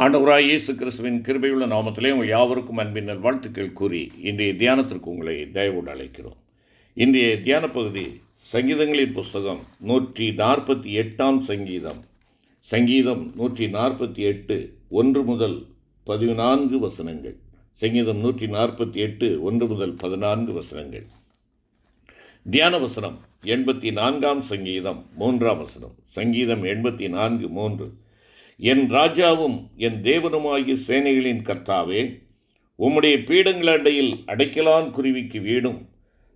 ஆண்டவராய் இயேசு கிறிஸ்துவின் கிருபையுள்ள நாமத்திலே உங்கள் யாவருக்கும் அன்பின் வாழ்த்துக்கள் கூறி இன்றைய தியானத்திற்கு உங்களை தயவோடு அழைக்கிறோம். இன்றைய தியான பகுதி சங்கீதங்களின் புஸ்தகம் 148 சங்கீதம். சங்கீதம் 148 1 முதல் 14 வசனங்கள். சங்கீதம் 148 1 முதல் 14 வசனங்கள். தியான வசனம் 84 சங்கீதம் 3 வசனம். சங்கீதம் 84 3. என் ராஜாவும் என் தேவனுமாகிய சேனைகளின் கர்த்தாவே, உம்முடைய பீடங்கள் அண்டையில் அடைக்கலான் குருவிக்கு வீடும்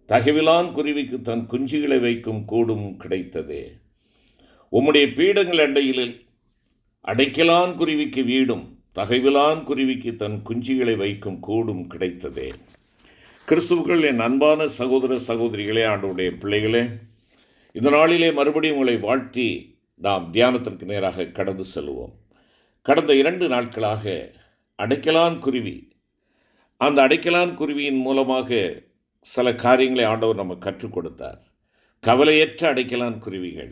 தகவிலான் குருவிக்கு தன் குஞ்சுகளை வைக்கும் கூடும் கிடைத்ததே. உம்முடைய பீடங்கள் அண்டையில் அடைக்கலான் குருவிக்கு வீடும் தகவிலான் குருவிக்கு தன் குஞ்சுகளை வைக்கும் கூடும் கிடைத்ததே. கிறிஸ்துவுக்குள் என் அன்பான சகோதர சகோதரிகளே, ஆண்டவருடைய பிள்ளைகளே, இந்த நாளிலே மறுபடியும் உங்களை வாழ்த்தி நாம் தியானத்திற்கு நேராக கடந்து செல்வோம். கடந்த 2 நாட்களாக அடைக்கலான் குருவி, அந்த அடைக்கலான் குருவியின் மூலமாக சில காரியங்களை ஆண்டவர் நமக்கு கற்றுக் கொடுத்தார். கவலையற்ற அடைக்கலான் குருவிகள்,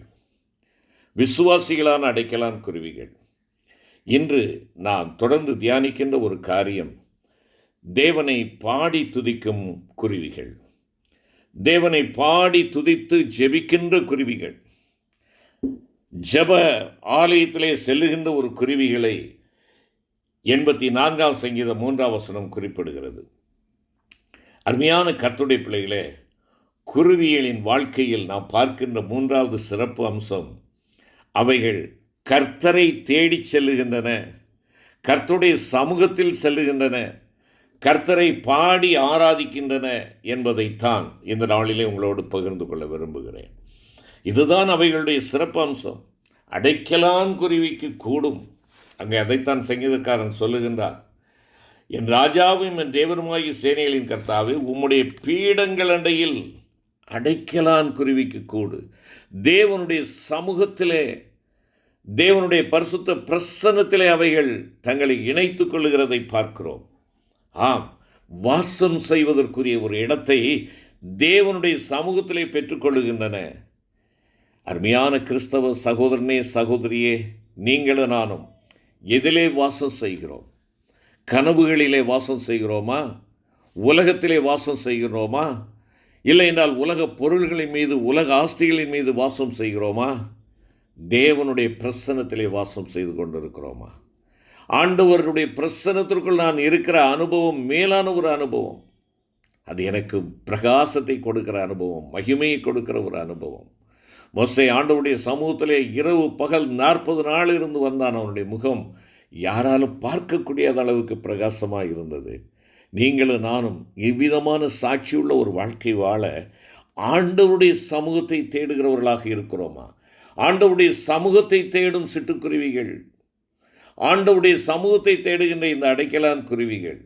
விசுவாசிகளான அடைக்கலான் குருவிகள். இன்று நாம் தொடர்ந்து தியானிக்கின்ற ஒரு காரியம், தேவனை பாடி துதிக்கும் குருவிகள். தேவனை பாடி துதித்து ஜெபிக்கின்ற குருவிகள். ஜெப ஆலயத்திலே செல்லுகின்ற ஒரு குருவிகளை 84 சங்கீதம் 3 வசனம் குறிப்பிடுகிறது. அருமையான கர்த்தருடைய பிள்ளைகளே, குருவிகளின் வாழ்க்கையில் நாம் பார்க்கின்ற 3வது சிறப்பு அம்சம், அவைகள் கர்த்தரை தேடி செல்லுகின்றன, கர்த்தருடைய சமூகத்தில் செல்லுகின்றன, கர்த்தரை பாடி ஆராதிக்கின்றன என்பதைத்தான் இந்த நாளிலே உங்களோடு பகிர்ந்து கொள்ள விரும்புகிறேன். இதுதான் அவைகளுடைய சிறப்பு அம்சம். அடைக்கலான் குருவிக்கு கூடும். அங்கே அதைத்தான் சங்கீதக்காரன் சொல்லுகின்றார். என் ராஜாவும் என் தேவனுமாகிய சேனைகளின் கர்த்தாவே, உம்முடைய பீடங்கள் அண்டையில் அடைக்கலான் குருவிக்கு கூடு. தேவனுடைய சமூகத்திலே, தேவனுடைய பரிசுத்த பிரசன்னத்திலே அவைகள் தங்களை இணைத்து கொள்ளுகிறதை பார்க்கிறோம். ஆம், வாசம் செய்வதற்குரிய ஒரு இடத்தை தேவனுடைய சமூகத்திலே பெற்றுக்கொள்ளுகின்றன. அருமையான கிறிஸ்தவ சகோதரனே சகோதரியே, நீங்களும் நானும் எதிலே வாசம் செய்கிறோம்? கனவுகளிலே வாசம் செய்கிறோமா? உலகத்திலே வாசம் செய்கிறோமா? இல்லை என்றால் உலக பொருள்களின் மீது, உலக ஆஸ்திகளின் மீது வாசம் செய்கிறோமா? தேவனுடைய பிரசன்னத்திலே வாசம் செய்து கொண்டிருக்கிறோமா? ஆண்டவருடைய பிரசன்னத்திற்குள் நான் இருக்கிற அனுபவம் மேலான ஒரு அனுபவம். அது எனக்கு பிரகாசத்தை கொடுக்கிற அனுபவம், மகிமையை கொடுக்கிற ஒரு அனுபவம். மோசே ஆண்டவருடைய சமூகத்திலே இரவு பகல் 40 நாள் இருந்து வந்தான். அவனுடைய முகம் யாராலும் பார்க்கக்கூடியாத அளவுக்கு பிரகாசமாக இருந்தது. நீங்களும் நானும் இவ்விதமான சாட்சியுள்ள ஒரு வாழ்க்கை வாழ ஆண்டவருடைய சமூகத்தை தேடுகிறவர்களாக இருக்கிறோமா? ஆண்டவருடைய சமூகத்தை தேடும் சிட்டுக்குருவிகள், ஆண்டவருடைய சமூகத்தை தேடுகின்ற இந்த அடைக்கலான் குருவிகள்,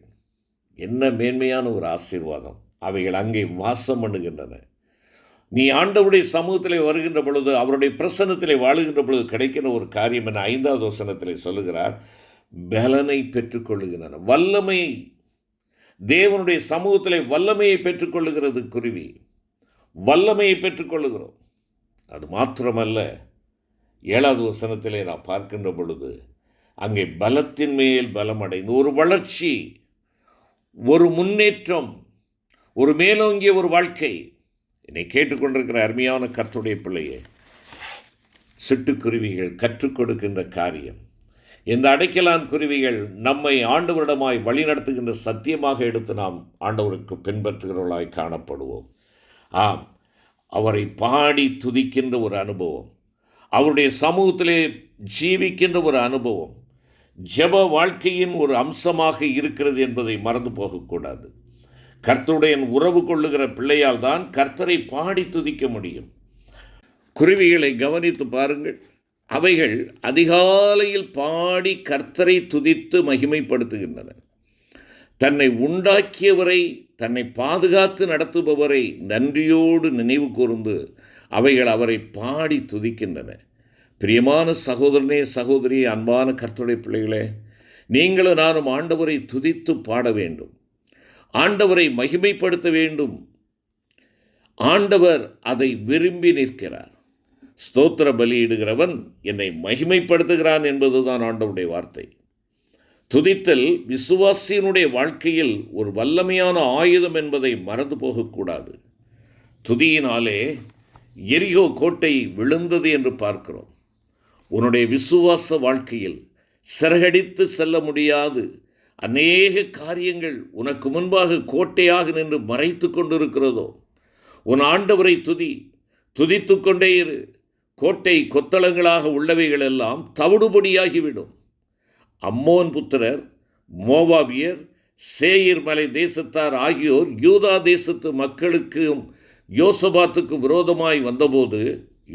என்ன மேன்மையான ஒரு ஆசீர்வாதம்! அவைகள் அங்கே வாசம் பண்ணுகின்றன. நீ ஆண்டவருடைய சமூகத்திலே வருகின்ற பொழுது, அவருடைய பிரசன்னத்திலே வாழுகின்ற பொழுது கிடைக்கிற ஒரு காரியம் என 5வது வசனத்திலே சொல்லுகிறார், பலனை பெற்றுக்கொள்ளுகின்றன. வல்லமையை, தேவனுடைய சமூகத்திலே வல்லமையை பெற்றுக்கொள்ளுகிறது குருவி. வல்லமையை பெற்றுக்கொள்ளுகிறோம். அது மாத்திரமல்ல, 7வது வசனத்திலே நான் பார்க்கின்ற பொழுது அங்கே பலத்தின் மேல் பலம் அடைந்து ஒரு வளர்ச்சி, ஒரு முன்னேற்றம், ஒரு மேலோங்கிய ஒரு வாழ்க்கை. என்னை கேட்டுக்கொண்டிருக்கிற அருமையான கர்த்தருடைய பிள்ளையே, சிட்டுக்குருவிகள் கற்றுக் கொடுக்கின்ற காரியம், இந்த அடைக்கலான் குருவிகள் நம்மை ஆண்டவரிடமாய் வழிநடத்துகின்ற சத்தியமாக எடுத்து நாம் ஆண்டவருக்கு பின்பற்றுகிறவர்களாய் காணப்படுவோம். ஆம், அவரை பாடி துதிக்கின்ற ஒரு அனுபவம், அவருடைய சமூகத்திலே ஜீவிக்கின்ற ஒரு அனுபவம் ஜெப வாழ்க்கையின் ஒரு அம்சமாக இருக்கிறது என்பதை மறந்து போகக்கூடாது. கர்த்தருடைய உறவு கொள்ளுகிற பிள்ளையால் தான் கர்த்தரை பாடி துதிக்க முடியும். குருவிகளை கவனித்து பாருங்கள். அவைகள் அதிகாலையில் பாடி கர்த்தரை துதித்து மகிமைப்படுத்துகின்றன. தன்னை உண்டாக்கியவரை, தன்னை பாதுகாத்து நடத்துபவரை நன்றியோடு நினைவு கூர்ந்து அவைகள் அவரை பாடி துதிக்கின்றன. பிரியமான சகோதரனே சகோதரி, அன்பான கர்த்தருடைய பிள்ளைகளே, நீங்களும் நானும் ஆண்டவரை துதித்து பாட வேண்டும். ஆண்டவரை மகிமைப்படுத்த வேண்டும். ஆண்டவர் அதை விரும்பி நிற்கிறார். ஸ்தோத்திர பலியிடுகிறவன் என்னை மகிமைப்படுத்துகிறான் என்பதுதான் ஆண்டவருடைய வார்த்தை. துதித்தல் விசுவாசியினுடைய வாழ்க்கையில் ஒரு வல்லமையான ஆயுதம் என்பதை மறந்து போகக்கூடாது. துதியினாலே எரிகோ கோட்டை விழுந்தது என்று பார்க்கிறோம். உன்னுடைய விசுவாச வாழ்க்கையில் சிறகடித்து செல்ல முடியாது அநேக காரியங்கள் உனக்கு முன்பாக கோட்டையாக நின்று மறைத்து கொண்டிருக்கிறதோ, உன் ஆண்டவரை துதித்து கொண்டே இரு. கோட்டை கொத்தளங்களாக உள்ளவைகள் எல்லாம் தவிடுபடியாகிவிடும். அம்மோன் புத்திரர், மோவாபியர், சேயீர் மலை தேசத்தார் ஆகியோர் யூதா தேசத்து மக்களுக்கும் யோசபாத்துக்கு விரோதமாய் வந்தபோது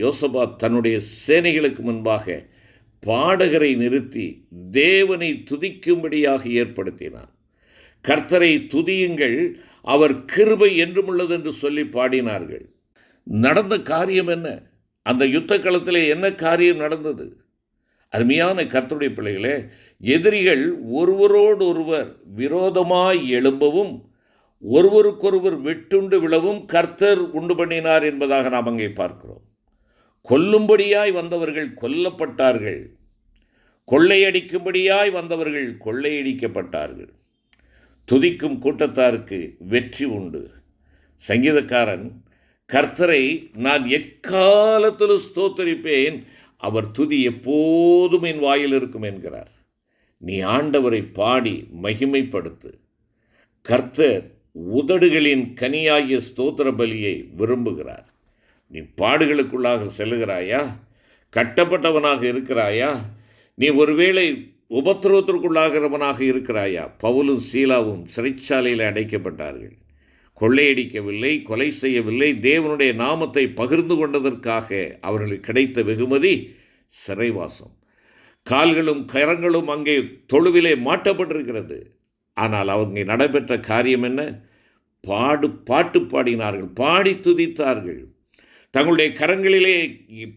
யோசபாத் தன்னுடைய சேனைகளுக்கு முன்பாக பாடகரை நிறுத்தி தேவனை துதிக்கும்படியாக ஏற்படுத்தினான். கர்த்தரை துதியுங்கள், அவர் கிருபை என்றும் உள்ளது என்று சொல்லி பாடினார்கள். நடந்த காரியம் என்ன? அந்த யுத்த களத்திலே என்ன காரியம் நடந்தது? அருமையான கர்த்தருடைய பிள்ளைகளே, எதிரிகள் ஒருவரோடு ஒருவர் விரோதமாய் எழும்பவும் ஒருவருக்கொருவர் வெட்டுண்டு விழவும் கர்த்தர் உண்டு பண்ணினார் என்பதாக நாம் அங்கே பார்க்கிறோம். கொல்லும்படியாய் வந்தவர்கள் கொல்லப்பட்டார்கள், கொள்ளையடிக்கும்படியாய் வந்தவர்கள் கொள்ளையடிக்கப்பட்டார்கள். துதிக்கும் கூட்டத்தாருக்கு வெற்றி உண்டு. சங்கீதக்காரன், கர்த்தரை நான் எக்காலத்திலும் ஸ்தோத்தரிப்பேன், அவர் துதி எப்போதும் என் வாயில் இருக்கும் என்கிறார். நீ ஆண்டவரை பாடி மகிமைப்படுத்து. கர்த்தர் உதடுகளின் கனியாகிய ஸ்தோத்திர பலியை விரும்புகிறார். நீ பாடுகளுக்குள்ளாக செல்லுகிறாயா? கட்டப்பட்டவனாக இருக்கிறாயா? நீ ஒருவேளை உபத்திரவத்திற்குள்ளாகிறவனாக இருக்கிறாயா? பவுலும் சீலாவும் சிறைச்சாலையில் அடைக்கப்பட்டார்கள். கொள்ளையடிக்கவில்லை, கொலை செய்யவில்லை, தேவனுடைய நாமத்தை பகிர்ந்து கொண்டதற்காக அவர்களுக்கு கிடைத்த வெகுமதி சிறைவாசம். கால்களும் கரங்களும் அங்கே தொழுவிலே மாட்டப்பட்டிருக்கிறது. ஆனால் அவங்க நடைபெற்ற காரியம் என்ன? பாட்டு பாடினார்கள், பாடி துதித்தார்கள். தங்களுடைய கரங்களிலே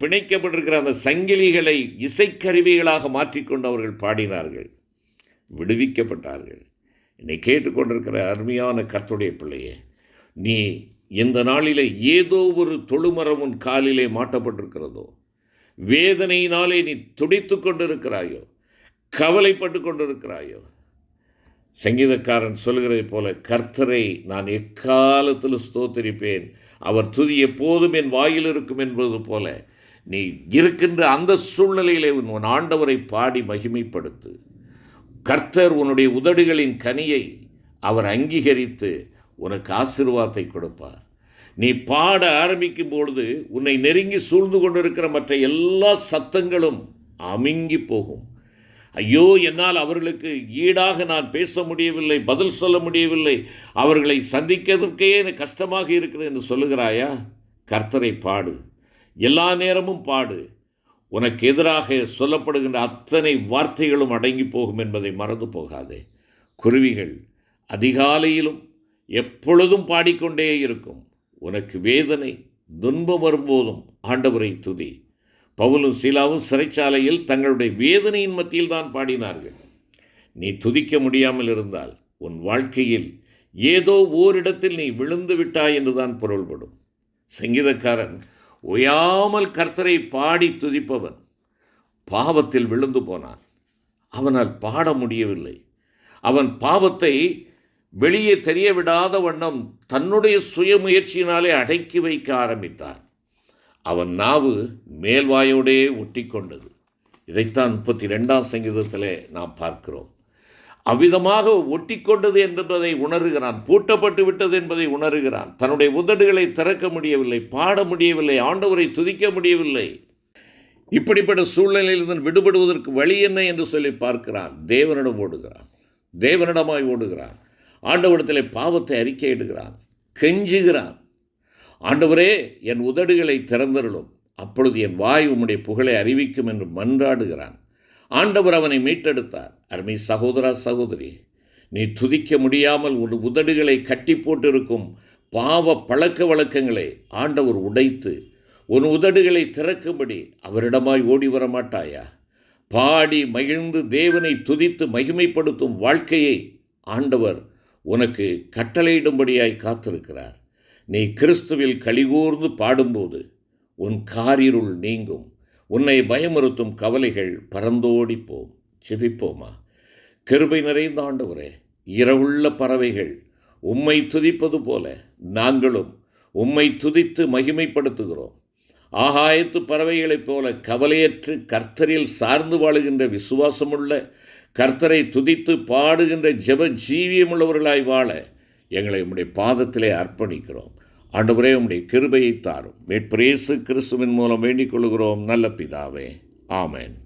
பிணைக்கப்பட்டிருக்கிற அந்த சங்கிலிகளை இசைக்கருவிகளாக மாற்றிக்கொண்டு அவர்கள் பாடினார்கள், விடுவிக்கப்பட்டார்கள். என்னை கேட்டுக்கொண்டிருக்கிற அருமையான கர்த்தருடைய பிள்ளையே, நீ இந்த நாளிலே ஏதோ ஒரு தொழுமரம் உன் காலிலே மாட்டப்பட்டிருக்கிறதோ, வேதனையினாலே நீ துடித்து கொண்டிருக்கிறாயோ, கவலைப்பட்டு கொண்டிருக்கிறாயோ, சங்கீதக்காரன் சொல்கிறதை போல கர்த்தரை நான் எக்காலத்தில் ஸ்தோத்தரிப்பேன், அவர் துதி எப்போதும் என் வாயில் இருக்கும் என்பது போல நீ இருக்கின்ற அந்த சூழ்நிலையிலே உன் ஆண்டவரை பாடி மகிமைப்படுத்து. கர்த்தர் உன்னுடைய உதடுகளின் கனியை அவர் அங்கீகரித்து உனக்கு ஆசீர்வாதத்தை கொடுப்பார். நீ பாட ஆரம்பிக்கும் பொழுது உன்னை நெருங்கி சூழ்ந்து கொண்டிருக்கிற மற்ற எல்லா சத்தங்களும் அமுங்கி போகும். ஐயோ, என்னால் அவர்களுக்கு ஈடாக நான் பேச முடியவில்லை, பதில் சொல்ல முடியவில்லை, அவர்களை சந்திக்கிறதுக்கே எனக்கு கஷ்டமாக இருக்கிறது என்று சொல்லுகிறாயா? கர்த்தரை பாடு, எல்லா நேரமும் பாடு. உனக்கு எதிராக சொல்லப்படுகின்ற அத்தனை வார்த்தைகளும் அடங்கி போகும் என்பதை மறந்து போகாதே. குருவிகள் அதிகாலையிலும் எப்பொழுதும் பாடிக்கொண்டே இருக்கும். உனக்கு வேதனை துன்பம் வரும்போதும் ஆண்டவரை துதி. பவுலும் சீலாவும் சிறைச்சாலையில் தங்களுடைய வேதனையின் மத்தியில் தான் பாடினார்கள். நீ துதிக்க முடியாமல் இருந்தால் உன் வாழ்க்கையில் ஏதோ ஓரிடத்தில் நீ விழுந்து விட்டாய் என்றுதான் பொருள்படும். சங்கீதக்காரன் ஓயாமல் கர்த்தரை பாடி துதிப்பவன் பாவத்தில் விழுந்து போனான். அவனால் பாட முடியவில்லை. அவன் பாவத்தை வெளியே தெரிய விடாத வண்ணம் தன்னுடைய சுயமுயற்சியினாலே அடக்கி வைக்க ஆரம்பித்தான். அவன் நாவு மேல்வாயோடே ஒட்டி கொண்டது. இதைத்தான் 32ஆம் சங்கீதத்திலே நாம் பார்க்கிறோம். அவ்விதமாக ஒட்டி கொண்டது என்பதை உணர்கிறான், பூட்டப்பட்டு விட்டது என்பதை உணர்கிறான். தன்னுடைய உதடுகளை திறக்க முடியவில்லை, பாட முடியவில்லை, ஆண்டவரை துதிக்க முடியவில்லை. இப்படிப்பட்ட சூழ்நிலையிலிருந்து விடுபடுவதற்கு வழி என்ன என்று சொல்லி பார்க்கிறான். தேவனிடம் ஓடுகிறான், தேவனிடமாய் ஓடுகிறான். ஆண்டவரிடத்திலே பாவத்தை அறிக்கையிடுகிறான், கெஞ்சுகிறான். ஆண்டவரே, என் உதடுகளை திறந்தருளும், அப்பொழுது என் வாய் உம்முடைய புகழை அறிவிக்கும் என்று மன்றாடுகிறான். ஆண்டவர் அவனை மீட்டெடுத்தார். அருமை சகோதரா, சகோதரி, நீ துதிக்க முடியாமல் உன் உதடுகளை கட்டி போட்டிருக்கும் பாவ பழக்க வழக்கங்களை ஆண்டவர் உடைத்து உன் உதடுகளை திறக்கும்படி அவரிடமாய் ஓடி வர மாட்டாயா? பாடி மகிழ்ந்து தேவனை துதித்து மகிமைப்படுத்தும் வாழ்க்கையை ஆண்டவர் உனக்கு கட்டளையிடும்படியாய் காத்திருக்கிறார். நீ கிறிஸ்துவில் கலிகூர்ந்து பாடும்போது உன் காரிருள் நீங்கும், உன்னை பயமுறுத்தும் கவலைகள் பறந்தோடி போம். ஜெபிப்போமா? கிருபை நிறைந்த ஆண்டவரே, இரவுள்ள பறவைகள் உம்மை துதிப்பது போல நாங்களும் உம்மை துதித்து மகிமைப்படுத்துகிறோம். ஆகாயத்து பறவைகளைப் போல கவலையற்று கர்த்தரில் சார்ந்து வாழுகின்ற விசுவாசமுள்ள, கர்த்தரை துதித்து பாடுகின்ற ஜெப ஜீவியமுள்ளவர்களாய் வாழ எங்களை உம்முடைய பாதத்திலே அர்ப்பணிக்கிறோம். ஆண்டவரே, உம்முடைய கிருபையை தாரும். மீட்பர் இயேசு கிறிஸ்துவின் மூலம் வேண்டிக் கொள்கிறோம் நல்ல பிதாவே. ஆமென்.